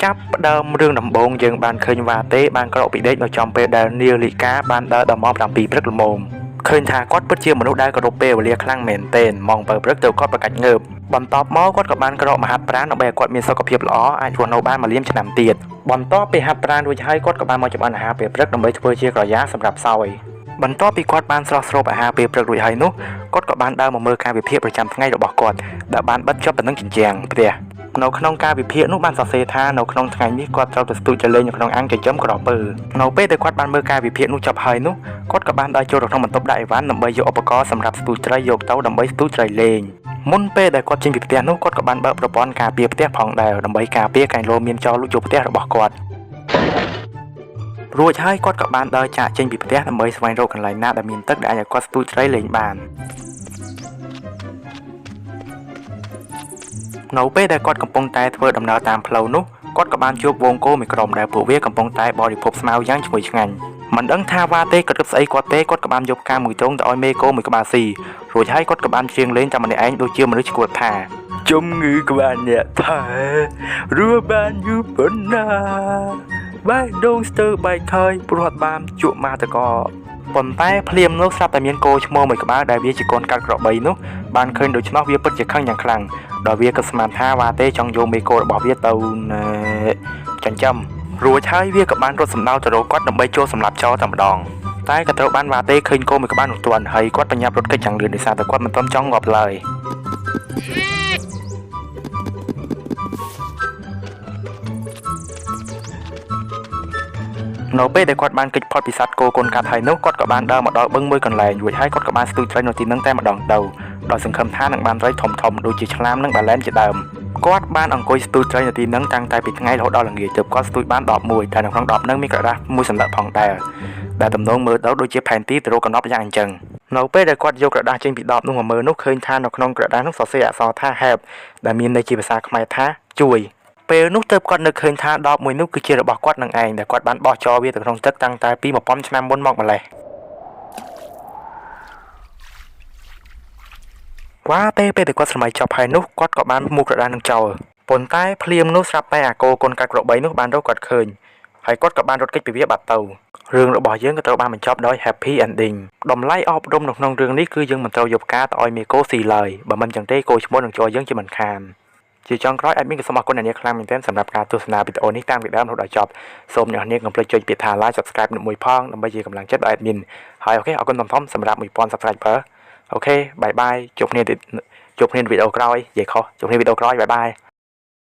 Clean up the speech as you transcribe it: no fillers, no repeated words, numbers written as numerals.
ចាប់ផ្ដើមរឿងដំបូងយើងបានឃើញវ៉ាតេបានក្រោកពីដេកនៅចំពេលដែលនាលីកាបានដើរដល់ម៉ោង 7 ព្រឹកល្មមឃើញថាគាត់ពិតជាមនុស្សដែលគោរពពេលវេលាខ្លាំងមែនទែនម៉ោង 7 ព្រឹកទៅគាត់ប្រកាច់ងើបបន្ទាប់មកគាត់ក៏បានក្រោកមកហាត់ប្រាណដើម្បីឲ្យគាត់មានសុខភាពល្អអាចរស់នៅបានមួយលានឆ្នាំទៀតបន្ទាប់ពីហាត់ប្រាណរួចហើយគាត់ក៏បានមកចម្អិនអាហារពេលព្រឹកដើម្បីធ្វើជាក្រយ៉ាសម្រាប់សោយបន្ទាប់ពីគាត់បានស្រស់ស្រូបអាហារពេលព្រឹករួចហើយនោះគាត់ក៏បានដើរមកមើលការវិភាគប្រចាំថ្ងៃរបស់គាត់ដែលបានបិទជាប់ទៅនឹងជញ្ជាំងផ្ទះនៅក្នុងការវិភាគនោះបានសរសេរថានៅក្នុងថ្ងៃនេះគាត់ត្រូវទៅស្ទូចចលេងនៅក្នុងអាងចិញ្ចឹមក្រពើនៅពេលដែលគាត់បានមើលការវិភាគនោះចប់ហើយនោះគាត់ក៏បានដើរចូលទៅក្នុងបន្ទប់ដាក់អីវ៉ាន់ដើម្បីយកឧបករណ៍សម្រាប់ស្ទូចត្រីយកទៅដើម្បីស្ទូចត្រីលេងមុនពេលដែលគាត់ចេញពីផ្ទះនោះគាត់ក៏បានបើកប្រព័ន្ធការពារផ្ទះផងដែរដើម្បីការពារកែងលោមានចោរលួចចូលផ្ទះរបស់គាត់រួចហើយគាត់ក៏បានដើរចាកចេញពីផ្ទះដើម្បីស្វែងរកកន្លែងណាដែលមានទឹកដែលអាចឲ្យគាត់ស្ទូចត្រីលេងបាននៅពេលដែលគាត់កំពុងតែធ្វើដំណើរតាមផ្លូវនោះគាត់ក៏បានជួបវងគោមួយក្រុមដែលពួកវាកំពុងតែបរិភោគស្មៅយ៉ាងឈ្ងុយឆ្ងាញ់មិនដឹងថាវ៉ាទេគាត់គិតស្អីគាត់ទេគាត់ក៏បានយកការមួយទ្រង់ទៅឲ្យមេគោមួយក្បាលស៊ីរួចហើយគាត់ក៏បានច្រៀងលេងតែម្នាក់ឯងដូចជាមនុស្សឈួតថាជំងឺក្បាលអ្នកថារស់បានយូរប៉ុណ្ណាបែរដងស្ទើរបែកខើយព្រោះអត់បានជក់ម៉ាតកប៉ុន្តែភ្លាមនោះស្រាប់តែមានគោឈ្មោលមួយក្បាលដែលវាជាកូនកាត់ក្របីនោះបានឃើញដូច្នោះវាពិតជាខឹងយ៉ាងខ្លាំងដោយវាក៏ស្មានថាវ៉ាទេចង់យកមេគោរបស់វាទៅចិញ្ចឹមរួចហើយវាក៏បានរត់សំដៅទៅរកគាត់ដើម្បីចូលសម្លាប់ចោលតែម្ដងតែក៏ត្រូវបានវ៉ាទេឃើញគោមួយក្បាលនោះទាន់ហើយគាត់បញ្ញាប់រត់គេចយ៉ាងលឿនដោយសារតែគាត់មិនទាន់ចង់ងាប់ឡើយនៅពេលដែលគាត់បានគេចផុតពីសត្វគោកូនកាត់ហើយនោះគាត់ក៏បានដើរមកដល់បឹងមួយកន្លែងរួចហើយគាត់ក៏បានស្ទូចត្រីនៅទីនោះតែម្ដងទៅដោយសង្ឃឹមថានឹងបានត្រីធំៗដូចជាឆ្លាមនិងបាឡែនជាដើមគាត់បានអង្គុយស្ទូចត្រីនៅទីនោះតាំងតែពីថ្ងៃរហូតដល់ល្ងាចទើបគាត់ស្ទូចបាន11តែនៅក្នុង10នោះមានក្រដាសមួយសន្លឹកផងដែរដែលទំនងមើលទៅដូចជាផែនទីទៅរកកំណត់យ៉ាងអញ្ចឹងនៅពេលដែលគាត់យកក្រដាសចេញពី10នោះមកមើលនោះឃើញថានៅក្នុងក្រដាសនោះសរសេរអក្សរថា help ដែលមានន័យជាភាសាខ្មែរថាជួយពេលនោះទើបគាត់នឹកឃើញថាដបមួយនោះគឺជារបស់គាត់នឹងឯងដែលគាត់បានបោះចោលវាទៅក្នុងទឹកតាំងតែពី1000ឆ្នាំមុនមកម្លេះវ៉ាទេពេលដែលគាត់ស្រមៃចប់ហើយនោះគាត់ក៏បានមូលក្រដាសនឹងចោលប៉ុន្តែភ្លាមនោះស្រាប់តែអាគោកូនកាត់ក្របីនោះបានរកគាត់ឃើញហើយគាត់ក៏បានរត់គេចពីវាបាត់ទៅរឿងរបស់យើងក៏ត្រូវបានបញ្ចប់ដោយ happy ending តម្លៃអប់រំនៅក្នុងរឿងនេះគឺយើងមិនត្រូវយកផ្កាទៅឲ្យមេគោស៊ីឡើយបើមិនចឹងទេគោឈ្មោះនឹងចូលយើងជាមិនខានជាចុងក្រោយអេដមីនក៏សូមអរគុណអ្នកនាងខ្លាំងមែនទែនសម្រាប់ការទស្សនាវីដេអូនេះតាំងពីដើមរហូតដល់ចប់សូមអ្នកនាងកុំភ្លេចចុចពាក្យថា like subscribe មួយផងដើម្បីជាកម្លាំងចិត្តដល់អេដមីនហើយអូខេអរគុណធំៗសម្រាប់ 1000 subscriber អូខេបាយបាយជួបគ្នាវីដេអូក្រោយនិយាយខុសជួបគ្នាវីដេអូក្រោយបាយបាយ